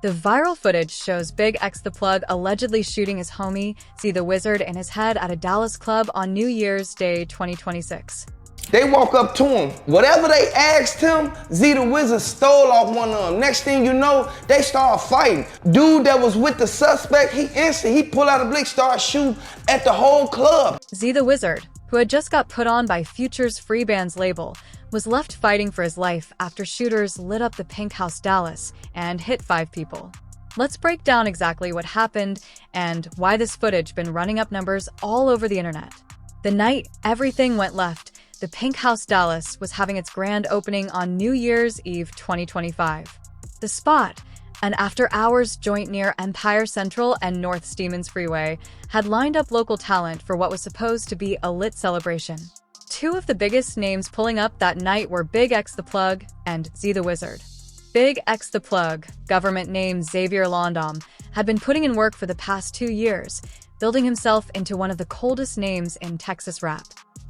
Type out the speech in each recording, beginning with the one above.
The viral footage shows BigXThaPlug allegedly shooting his homie, Z the Wizard, in his head at a Dallas club on New Year's Day 2026. They walk up to him. Whatever they asked him, Z the Wizard stole off one of them. Next thing you know, they start fighting. Dude that was with the suspect, he pull out a blick, start shooting at the whole club. Z the Wizard, who had just got put on by Future's Free Band's label, was left fighting for his life after shooters lit up the Pink House Dallas and hit 5 people. Let's break down exactly what happened and why this footage been running up numbers all over the internet. The night everything went left, the Pink House Dallas was having its grand opening on New Year's Eve 2025. The spot, an after-hours joint near Empire Central and North Stevens Freeway, had lined up local talent for what was supposed to be a lit celebration. 2 of the biggest names pulling up that night were BigXThaPlug and Z the Wizard. BigXThaPlug, government name Xavier Londom, had been putting in work for the past 2 years, building himself into one of the coldest names in Texas rap.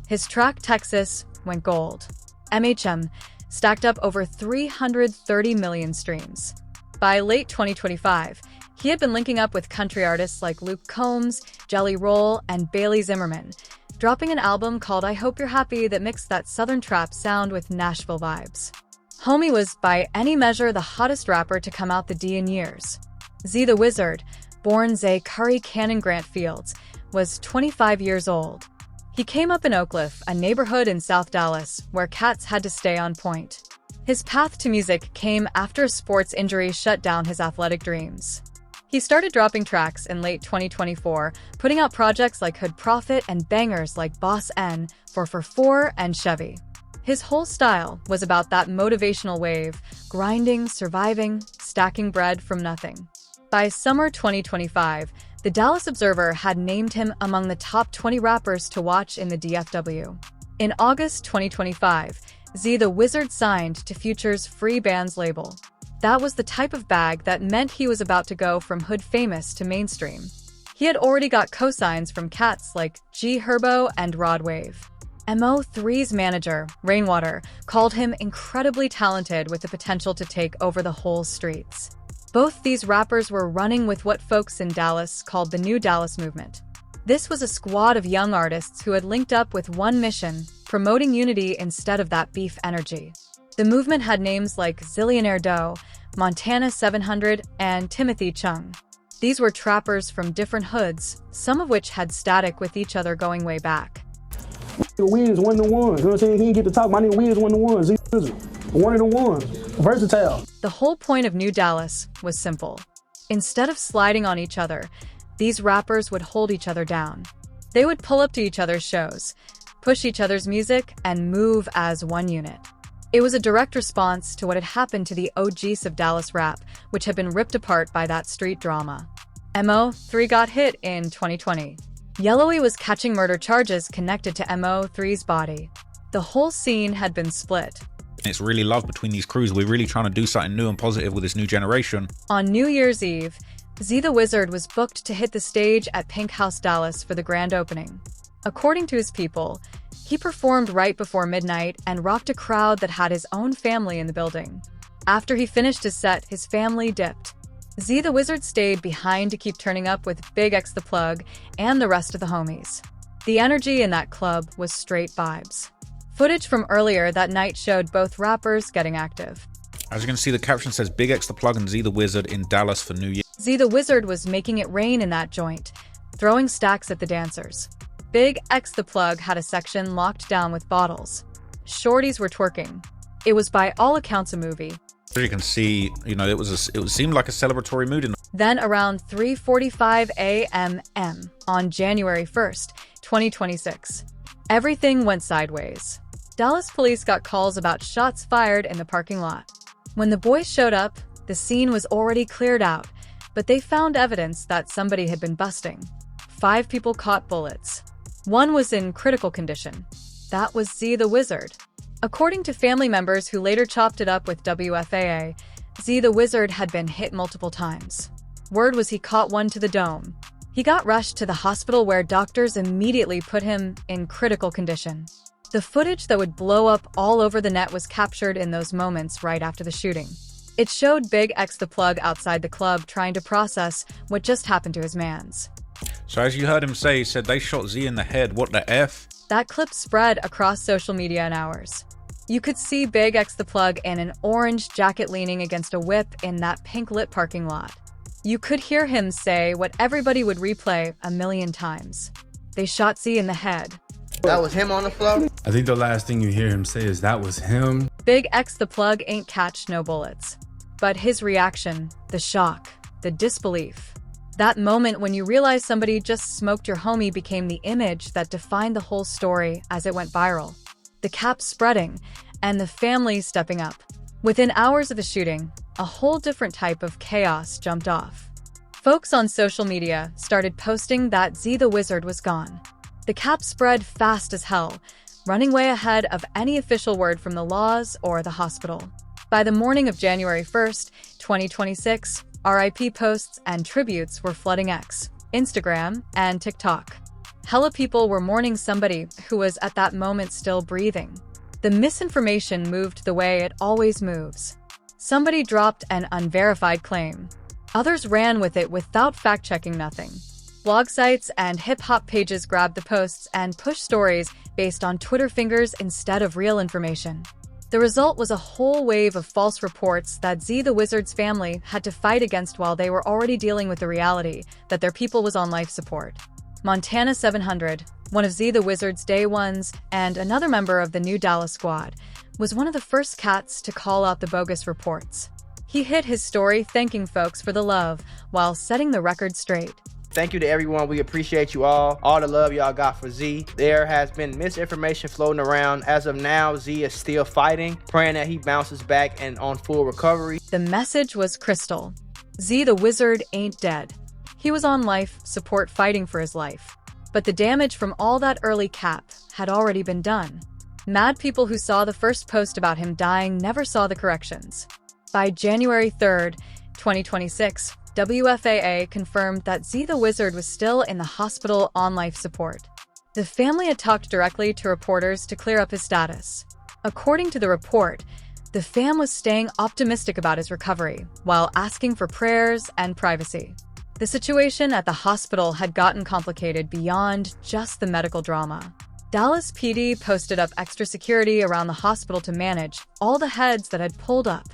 His track Texas went gold. MHM stacked up over 330 million streams. By late 2025, he had been linking up with country artists like Luke Combs, Jelly Roll, and Bailey Zimmerman, dropping an album called I Hope You're Happy that mixed that southern trap sound with Nashville vibes. Homie was, by any measure, the hottest rapper to come out the D in years. Z the Wizard, born Zay Curry Cannon Grant Fields, was 25 years old. He came up in Oak Cliff, a neighborhood in South Dallas, where cats had to stay on point. His path to music came after a sports injury shut down his athletic dreams. He started dropping tracks in late 2024, putting out projects like Hood Prophet and bangers like Boss N, 444, and Chevy. His whole style was about that motivational wave, grinding, surviving, stacking bread from nothing. By summer 2025, the Dallas Observer had named him among the top 20 rappers to watch in the DFW. In August 2025, Z the Wizard signed to Future's Free Band's label. That was the type of bag that meant he was about to go from hood famous to mainstream. He had already got cosigns from cats like G Herbo and Rod Wave. Mo3's manager, Rainwater, called him incredibly talented with the potential to take over the whole streets. Both these rappers were running with what folks in Dallas called the New Dallas movement. This was a squad of young artists who had linked up with one mission, promoting unity instead of that beef energy. The movement had names like Zillionaire Doe, Montana 700, and Timothy Chung. These were trappers from different hoods, some of which had static with each other going way back. Wiz one of the ones, you know what I'm saying? He didn't get to talk. My name Wiz one of the ones. One of the ones. Versatile. The whole point of New Dallas was simple. Instead of sliding on each other, these rappers would hold each other down. They would pull up to each other's shows, push each other's music, and move as one unit. It was a direct response to what had happened to the OGs of Dallas rap, which had been ripped apart by that street drama. Mo3 got hit in 2020. Yellowy was catching murder charges connected to Mo3's body. The whole scene had been split. It's really love between these crews. We're really trying to do something new and positive with this new generation. On New Year's Eve, Z the Wizard was booked to hit the stage at Pink House Dallas for the grand opening. According to his people, he performed right before midnight and rocked a crowd that had his own family in the building. After he finished his set, his family dipped. Z the Wizard stayed behind to keep turning up with BigXThaPlug and the rest of the homies. The energy in that club was straight vibes. Footage from earlier that night showed both rappers getting active. As you can see, the caption says BigXThaPlug and Z the Wizard in Dallas for New Year. Z the Wizard was making it rain in that joint, throwing stacks at the dancers. BigXThaPlug had a section locked down with bottles. Shorties were twerking. It was by all accounts a movie. As you can see, you know, it seemed like a celebratory mood. Then around 3:45 a.m. on January 1st, 2026, everything went sideways. Dallas police got calls about shots fired in the parking lot. When the boys showed up, the scene was already cleared out, but they found evidence that somebody had been busting. 5 people caught bullets. 1 was in critical condition. That was Z the Wizard. According to family members who later chopped it up with WFAA, Z the Wizard had been hit multiple times. Word was he caught one to the dome. He got rushed to the hospital where doctors immediately put him in critical condition. The footage that would blow up all over the net was captured in those moments right after the shooting. It showed BigXThaPlug outside the club trying to process what just happened to his mans. So as you heard him say, he said they shot Z in the head. What the F? That clip spread across social media in hours. You could see BigXThaPlug in an orange jacket leaning against a whip in that pink-lit parking lot. You could hear him say what everybody would replay a million times. They shot Z in the head. That was him on the floor? I think the last thing you hear him say is that was him. BigXThaPlug ain't catch no bullets. But his reaction, the shock, the disbelief. That moment when you realize somebody just smoked your homie became the image that defined the whole story as it went viral. The cap spreading, and the family stepping up. Within hours of the shooting, a whole different type of chaos jumped off. Folks on social media started posting that Z the Wizard was gone. The cap spread fast as hell, running way ahead of any official word from the laws or the hospital. By the morning of January 1st, 2026, RIP posts and tributes were flooding X, Instagram, and TikTok. Hella people were mourning somebody who was at that moment still breathing. The misinformation moved the way it always moves. Somebody dropped an unverified claim. Others ran with it without fact-checking nothing. Blog sites and hip-hop pages grabbed the posts and pushed stories based on Twitter fingers instead of real information. The result was a whole wave of false reports that Z the Wizard's family had to fight against while they were already dealing with the reality that their people was on life support. Montana 700, one of Z the Wizard's day ones and another member of the new Dallas squad, was one of the first cats to call out the bogus reports. He hit his story thanking folks for the love while setting the record straight. Thank you to everyone. We appreciate you all the love y'all got for Z. There has been misinformation floating around. As of now, Z is still fighting, praying that he bounces back and on full recovery. The message was crystal. Z the Wizard ain't dead. He was on life support fighting for his life. But the damage from all that early cap had already been done. Mad people who saw the first post about him dying never saw the corrections. By January 3rd, 2026, WFAA confirmed that Z the Wizard was still in the hospital on life support. The family had talked directly to reporters to clear up his status. According to the report, the fam was staying optimistic about his recovery while asking for prayers and privacy. The situation at the hospital had gotten complicated beyond just the medical drama. Dallas PD posted up extra security around the hospital to manage all the heads that had pulled up.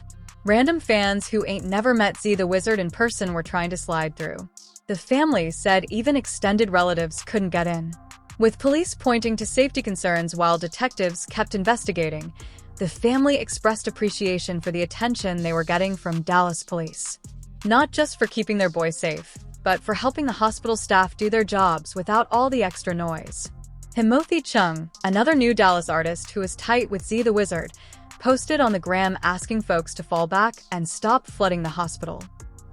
Random fans who ain't never met Z the Wizard in person were trying to slide through. The family said even extended relatives couldn't get in. With police pointing to safety concerns while detectives kept investigating, the family expressed appreciation for the attention they were getting from Dallas police. Not just for keeping their boy safe, but for helping the hospital staff do their jobs without all the extra noise. Himothi Chung, another new Dallas artist who is tight with Z the Wizard, posted on the gram asking folks to fall back and stop flooding the hospital.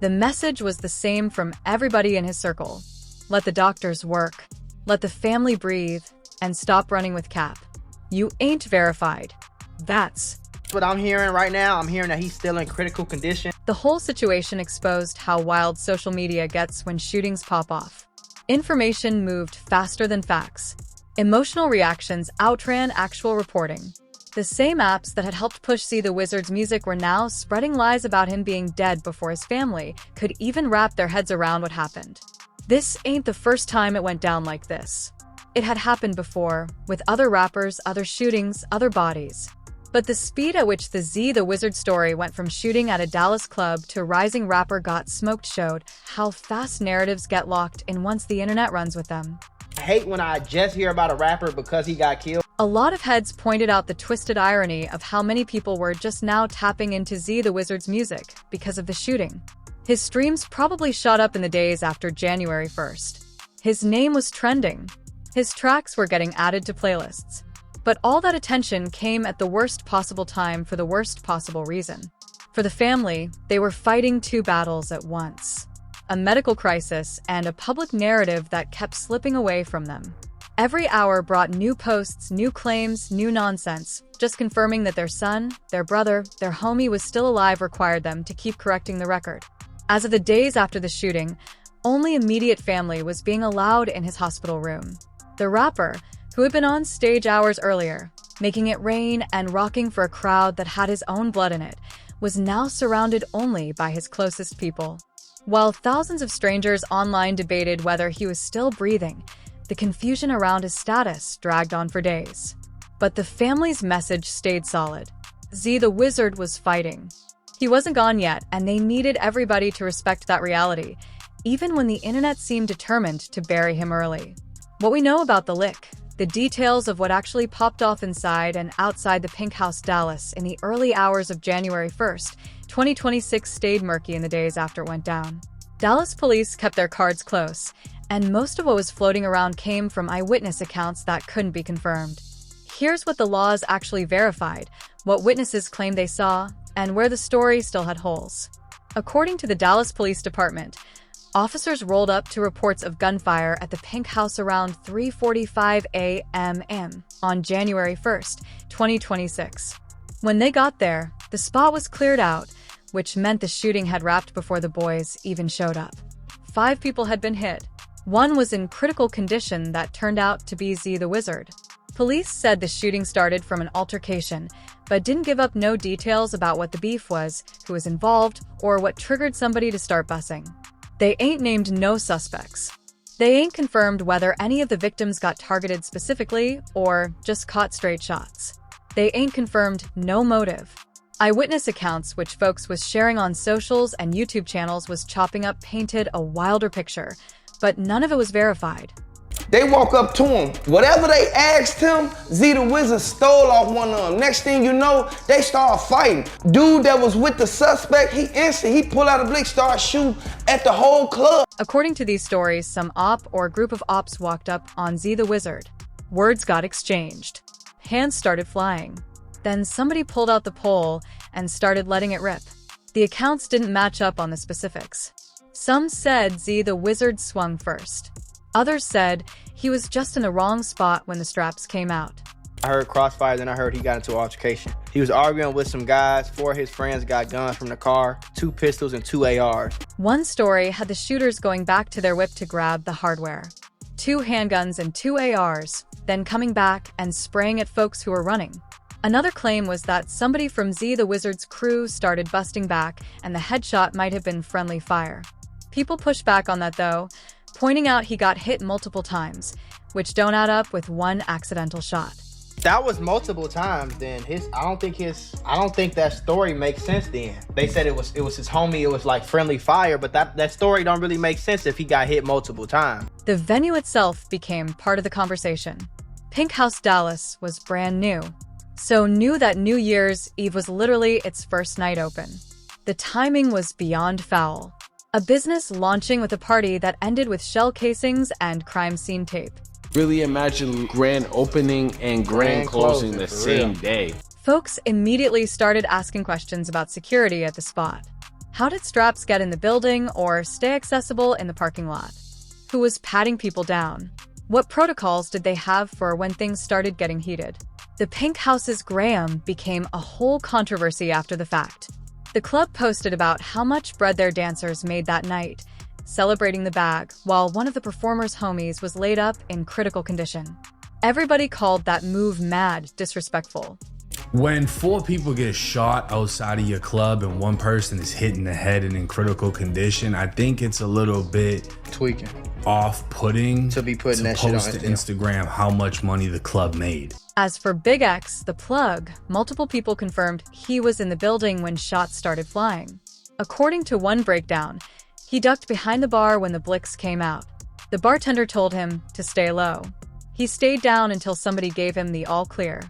The message was the same from everybody in his circle. Let the doctors work, let the family breathe, and stop running with cap. You ain't verified. That's what I'm hearing right now. I'm hearing that he's still in critical condition. The whole situation exposed how wild social media gets when shootings pop off. Information moved faster than facts. Emotional reactions outran actual reporting. The same apps that had helped push Z the Wizard's music were now spreading lies about him being dead before his family could even wrap their heads around what happened. This ain't the first time it went down like this. It had happened before, with other rappers, other shootings, other bodies. But the speed at which the Z the Wizard story went from shooting at a Dallas club to rising rapper got smoked showed how fast narratives get locked in once the internet runs with them. I hate when I just hear about a rapper because he got killed. A lot of heads pointed out the twisted irony of how many people were just now tapping into Z the Wizard's music because of the shooting. His streams probably shot up in the days after January 1st. His name was trending. His tracks were getting added to playlists. But all that attention came at the worst possible time for the worst possible reason. For the family, they were fighting two battles at once. A medical crisis and a public narrative that kept slipping away from them. Every hour brought new posts, new claims, new nonsense, just confirming that their son, their brother, their homie was still alive required them to keep correcting the record. As of the days after the shooting, only immediate family was being allowed in his hospital room. The rapper, who had been on stage hours earlier, making it rain and rocking for a crowd that had his own blood in it, was now surrounded only by his closest people. While thousands of strangers online debated whether he was still breathing, the confusion around his status dragged on for days. But the family's message stayed solid. Z the Wizard was fighting. He wasn't gone yet, and they needed everybody to respect that reality, even when the internet seemed determined to bury him early. What we know about the lick, the details of what actually popped off inside and outside the Pink House Dallas in the early hours of January 1st, 2026 stayed murky in the days after it went down. Dallas police kept their cards close, and most of what was floating around came from eyewitness accounts that couldn't be confirmed. Here's what the laws actually verified, what witnesses claimed they saw, and where the story still had holes. According to the Dallas Police Department, officers rolled up to reports of gunfire at the Pink House around 3:45 a.m. on January 1st, 2026. When they got there, the spot was cleared out, which meant the shooting had wrapped before the boys even showed up. 5 people had been hit. One was in critical condition that turned out to be Z the Wizard. Police said the shooting started from an altercation, but didn't give up no details about what the beef was, who was involved, or what triggered somebody to start bussing. They ain't named no suspects. They ain't confirmed whether any of the victims got targeted specifically or just caught straight shots. They ain't confirmed no motive. Eyewitness accounts, which folks was sharing on socials and YouTube channels, was chopping up, painted a wilder picture, but none of it was verified. They walk up to him. Whatever they asked him, Z the Wizard stole off one of them. Next thing you know, they start fighting. Dude that was with the suspect, he pulled out a blick, start shooting at the whole club. According to these stories, some op or group of ops walked up on Z the Wizard. Words got exchanged. Hands started flying. Then somebody pulled out the pole and started letting it rip. The accounts didn't match up on the specifics. Some said Z the Wizard swung first. Others said he was just in the wrong spot when the straps came out. I heard crossfire, then I heard he got into an altercation. He was arguing with some guys. 4 of his friends got guns from the car, 2 pistols and 2 ARs. One story had the shooters going back to their whip to grab the hardware. 2 handguns and 2 ARs, then coming back and spraying at folks who were running. Another claim was that somebody from Z the Wizard's crew started busting back and the headshot might have been friendly fire. People pushed back on that though, pointing out he got hit multiple times, which don't add up with one accidental shot. That was multiple times. Then I don't think that story makes sense. Then they said it was his homie. It was like friendly fire, but that story don't really make sense if he got hit multiple times. The venue itself became part of the conversation. Pink House Dallas was brand new, so new that New Year's Eve was literally its first night open. The timing was beyond foul. A business launching with a party that ended with shell casings and crime scene tape. Really imagine grand opening and grand closing the same day. Folks immediately started asking questions about security at the spot. How did straps get in the building or stay accessible in the parking lot? Who was patting people down? What protocols did they have for when things started getting heated? The Pink House's Graham became a whole controversy after the fact. The club posted about how much bread their dancers made that night, celebrating the bag, while one of the performers' homies was laid up in critical condition. Everybody called that move mad disrespectful. When 4 people get shot outside of your club and 1 person is hit in the head and in critical condition, I think it's a little bit Tweaking. off-putting To be putting that shit on post to Instagram how much money the club made. As for BigXThaPlug, multiple people confirmed he was in the building when shots started flying. According to one breakdown, he ducked behind the bar when the blicks came out. The bartender told him to stay low. He stayed down until somebody gave him the all clear.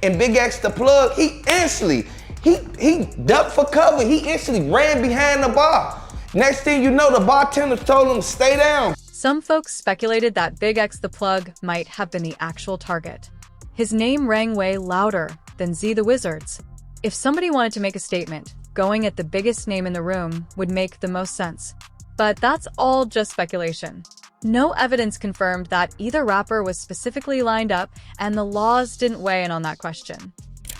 And BigXThaPlug, he instantly, he ducked for cover. He instantly ran behind the bar. Next thing you know, the bartender told him to stay down. Some folks speculated that BigXThaPlug might have been the actual target. His name rang way louder than Z the Wizard's. If somebody wanted to make a statement, going at the biggest name in the room would make the most sense. But that's all just speculation. No evidence confirmed that either rapper was specifically lined up, and the laws didn't weigh in on that question.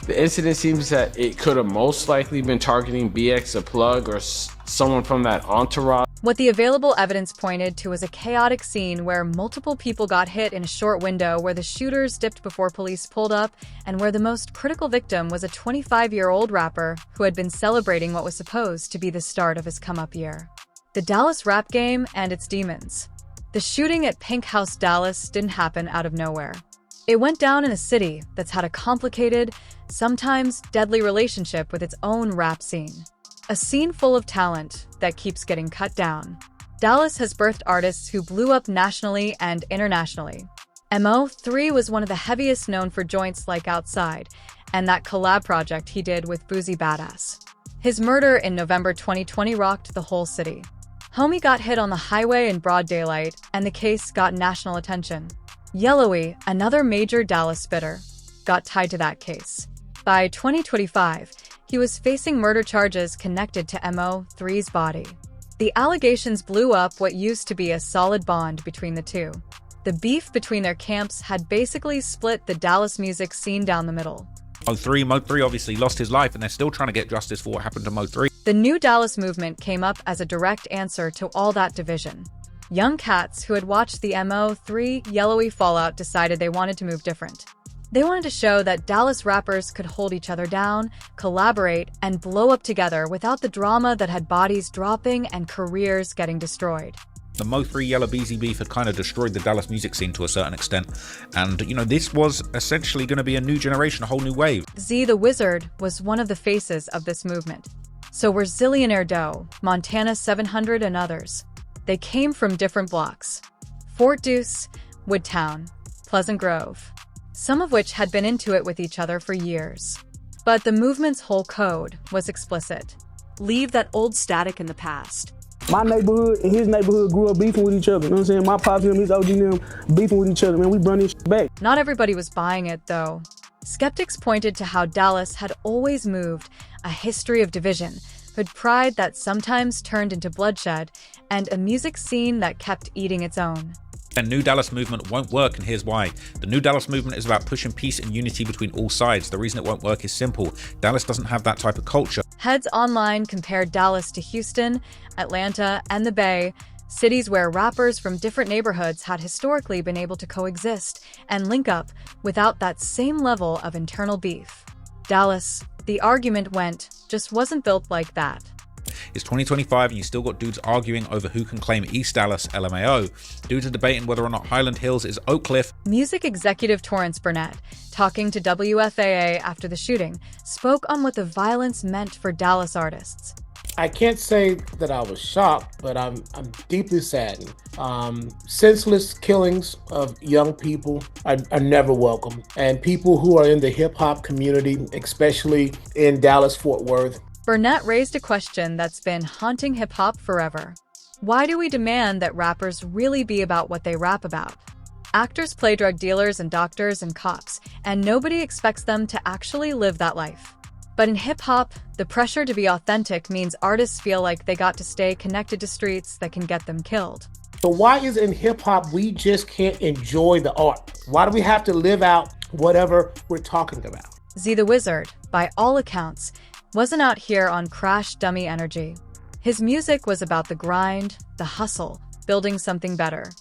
The incident seems that it could have most likely been targeting BigXThaPlug or someone from that entourage. What the available evidence pointed to was a chaotic scene where multiple people got hit in a short window, where the shooters dipped before police pulled up, and where the most critical victim was a 25-year-old rapper who had been celebrating what was supposed to be the start of his come-up year. The Dallas rap game and its demons. The shooting at Pink House Dallas didn't happen out of nowhere. It went down in a city that's had a complicated, sometimes deadly relationship with its own rap scene. A scene full of talent that keeps getting cut down. Dallas has birthed artists who blew up nationally and internationally. Mo3 was one of the heaviest, known for joints like Outside, and that collab project he did with Boozy Badass. His murder in November 2020 rocked the whole city. Homie got hit on the highway in broad daylight, and the case got national attention. Yellowy, another major Dallas spitter, got tied to that case. By 2025, he was facing murder charges connected to Mo3's body. The allegations blew up what used to be a solid bond between the two. The beef between their camps had basically split the Dallas music scene down the middle. Mo3 obviously lost his life, and they're still trying to get justice for what happened to Mo3. The new Dallas movement came up as a direct answer to all that division. Young cats who had watched the Mo3 Yellowy fallout decided they wanted to move different. They wanted to show that Dallas rappers could hold each other down, collaborate, and blow up together without the drama that had bodies dropping and careers getting destroyed. The Mo3 Yellow Beezy beef had kind of destroyed the Dallas music scene to a certain extent. And, this was essentially going to be a new generation, a whole new wave. Z the Wizard was one of the faces of this movement. So were Zillionaire Doe, Montana 700, and others. They came from different blocks. Fort Deuce, Woodtown, Pleasant Grove. Some of which had been into it with each other for years. But the movement's whole code was explicit. Leave that old static in the past. My neighborhood and his neighborhood grew up beefing with each other. You know what I'm saying? My pops and his OG and them beefing with each other. Man, we bring this shit back. Not everybody was buying it, though. Skeptics pointed to how Dallas had always moved, a history of division, hood pride that sometimes turned into bloodshed, and a music scene that kept eating its own. The New Dallas movement won't work, and here's why. The New Dallas movement is about pushing peace and unity between all sides. The reason it won't work is simple. Dallas doesn't have that type of culture. Heads Online compared Dallas to Houston, Atlanta, and the Bay, cities where rappers from different neighborhoods had historically been able to coexist and link up without that same level of internal beef. Dallas, the argument went, just wasn't built like that. It's 2025 and you still got dudes arguing over who can claim East Dallas LMAO. Dudes are debating whether or not Highland Hills is Oak Cliff. Music executive Torrance Burnett, talking to WFAA after the shooting, spoke on what the violence meant for Dallas artists. I can't say that I was shocked, but I'm deeply saddened. Senseless killings of young people are never welcome. And people who are in the hip-hop community, especially in Dallas-Fort Worth. Burnett raised a question that's been haunting hip-hop forever. Why do we demand that rappers really be about what they rap about? Actors play drug dealers and doctors and cops, and nobody expects them to actually live that life. But in hip-hop, the pressure to be authentic means artists feel like they got to stay connected to streets that can get them killed. So why is it in hip-hop we just can't enjoy the art? Why do we have to live out whatever we're talking about? Z the Wizard, by all accounts, wasn't out here on crash dummy energy. His music was about the grind, the hustle, building something better.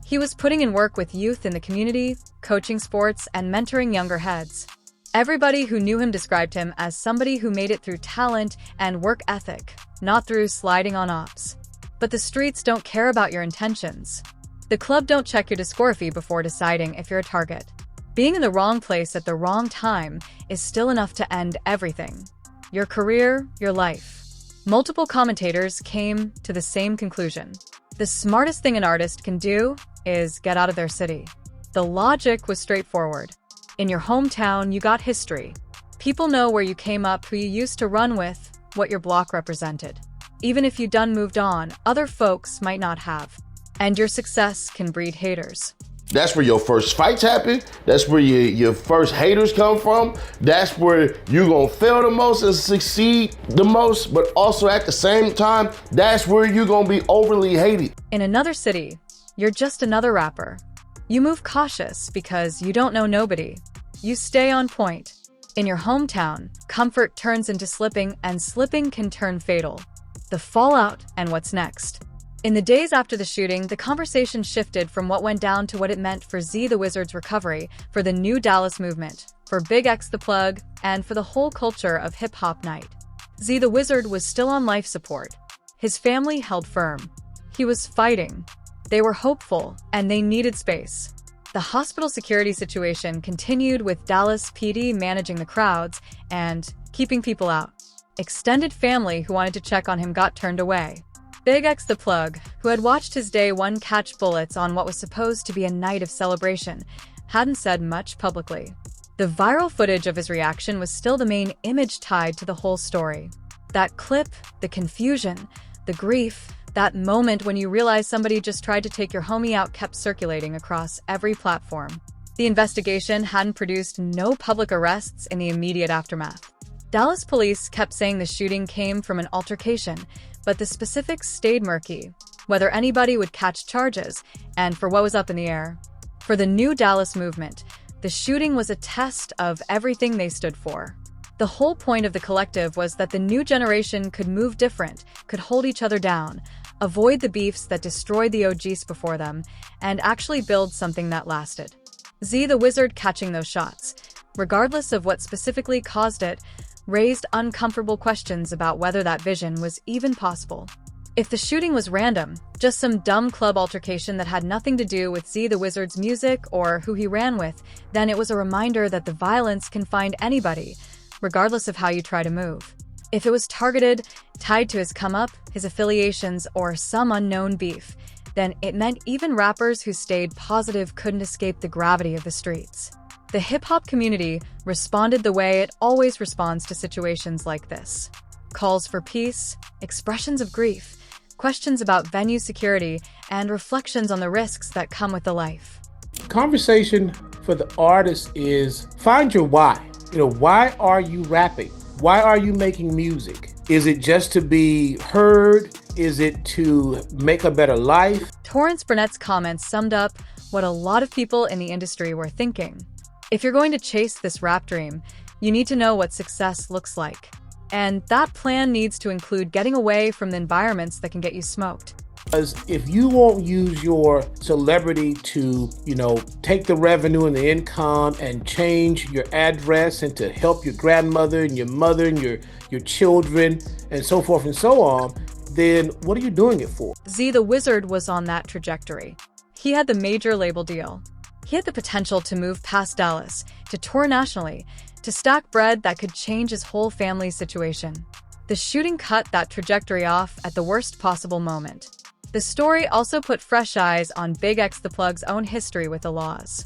He was putting in work with youth in the community, coaching sports, and mentoring younger heads. Everybody who knew him described him as somebody who made it through talent and work ethic, not through sliding on ops. But the streets don't care about your intentions. The club don't check your discography before deciding if you're a target. Being in the wrong place at the wrong time is still enough to end everything. Your career, your life. Multiple commentators came to the same conclusion. The smartest thing an artist can do is get out of their city. The logic was straightforward. In your hometown, you got history. People know where you came up, who you used to run with, what your block represented. Even if you done moved on, other folks might not have. And your success can breed haters. That's where your first fights happen. That's where your first haters come from. That's where you're gonna fail the most and succeed the most, but also at the same time, that's where you're gonna be overly hated. In another city, you're just another rapper. You move cautious because you don't know nobody. You stay on point. In your hometown, comfort turns into slipping, and slipping can turn fatal. The fallout and what's next. In the days after the shooting, the conversation shifted from what went down to what it meant for Z the Wizard's recovery, for the new Dallas movement, for BigXThaPlug, and for the whole culture of hip-hop night. Z the Wizard was still on life support. His family held firm. He was fighting. They were hopeful, and they needed space. The hospital security situation continued, with Dallas PD managing the crowds and keeping people out. Extended family who wanted to check on him got turned away. BigXThaPlug, who had watched his day one catch bullets on what was supposed to be a night of celebration, hadn't said much publicly. The viral footage of his reaction was still the main image tied to the whole story. That clip, the confusion, the grief, that moment when you realize somebody just tried to take your homie out kept circulating across every platform. The investigation hadn't produced no public arrests in the immediate aftermath. Dallas police kept saying the shooting came from an altercation, but the specifics stayed murky, whether anybody would catch charges, and for what was up in the air. For the new Dallas movement, the shooting was a test of everything they stood for. The whole point of the collective was that the new generation could move different, could hold each other down, avoid the beefs that destroyed the OGs before them, and actually build something that lasted. Z the Wizard catching those shots, regardless of what specifically caused it, raised uncomfortable questions about whether that vision was even possible. If the shooting was random, just some dumb club altercation that had nothing to do with Z the Wizard's music or who he ran with, then it was a reminder that the violence can find anybody, regardless of how you try to move. If it was targeted, tied to his come-up, his affiliations, or some unknown beef, then it meant even rappers who stayed positive couldn't escape the gravity of the streets. The hip-hop community responded the way it always responds to situations like this. Calls for peace, expressions of grief, questions about venue security, and reflections on the risks that come with the life. Conversation for the artist is find your why. Why are you rapping? Why are you making music? Is it just to be heard? Is it to make a better life? Torrance Burnett's comments summed up what a lot of people in the industry were thinking. If you're going to chase this rap dream, you need to know what success looks like. And that plan needs to include getting away from the environments that can get you smoked. Because if you won't use your celebrity to, take the revenue and the income and change your address and to help your grandmother and your mother and your children and so forth and so on, then what are you doing it for? Z the Wizard was on that trajectory. He had the major label deal. He had the potential to move past Dallas, to tour nationally, to stack bread that could change his whole family's situation. The shooting cut that trajectory off at the worst possible moment. The story also put fresh eyes on BigXThaPlug's own history with the laws.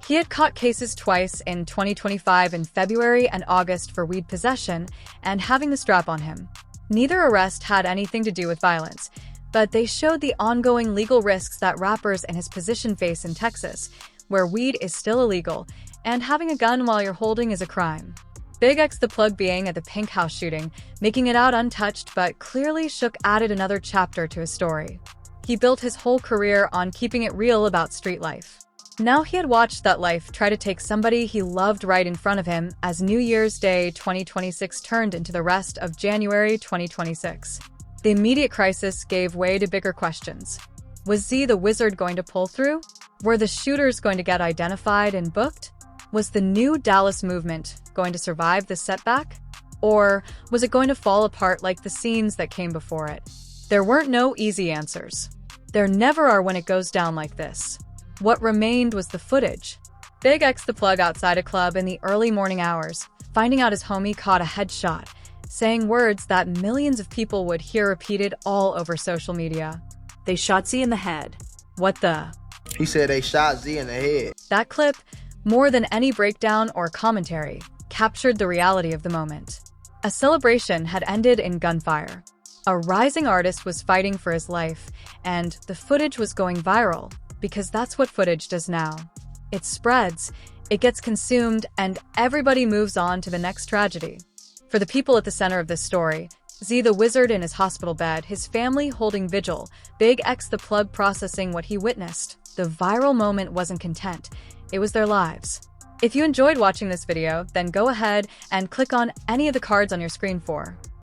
He had caught cases twice in 2025 in February and August for weed possession and having the strap on him. Neither arrest had anything to do with violence, but they showed the ongoing legal risks that rappers in his position face in Texas, where weed is still illegal, and having a gun while you're holding is a crime. BigXThaPlug being at the Pink House shooting, making it out untouched, but clearly added another chapter to his story. He built his whole career on keeping it real about street life. Now he had watched that life try to take somebody he loved right in front of him as New Year's Day 2026 turned into the rest of January 2026. The immediate crisis gave way to bigger questions. Was Z the Wizard going to pull through? Were the shooters going to get identified and booked? Was the new Dallas movement going to survive this setback? Or was it going to fall apart like the scenes that came before it? There weren't no easy answers. There never are when it goes down like this. What remained was the footage. BigXThaPlug outside a club in the early morning hours, finding out his homie caught a headshot, saying words that millions of people would hear repeated all over social media. They shot Z in the head. What the? He said they shot Z in the head. That clip, more than any breakdown or commentary, captured the reality of the moment. A celebration had ended in gunfire. A rising artist was fighting for his life, and the footage was going viral, because that's what footage does now. It spreads, it gets consumed, and everybody moves on to the next tragedy. For the people at the center of this story, Z the Wizard in his hospital bed, his family holding vigil, BigXThaPlug processing what he witnessed. The viral moment wasn't content, it was their lives. If you enjoyed watching this video, then go ahead and click on any of the cards on your screen for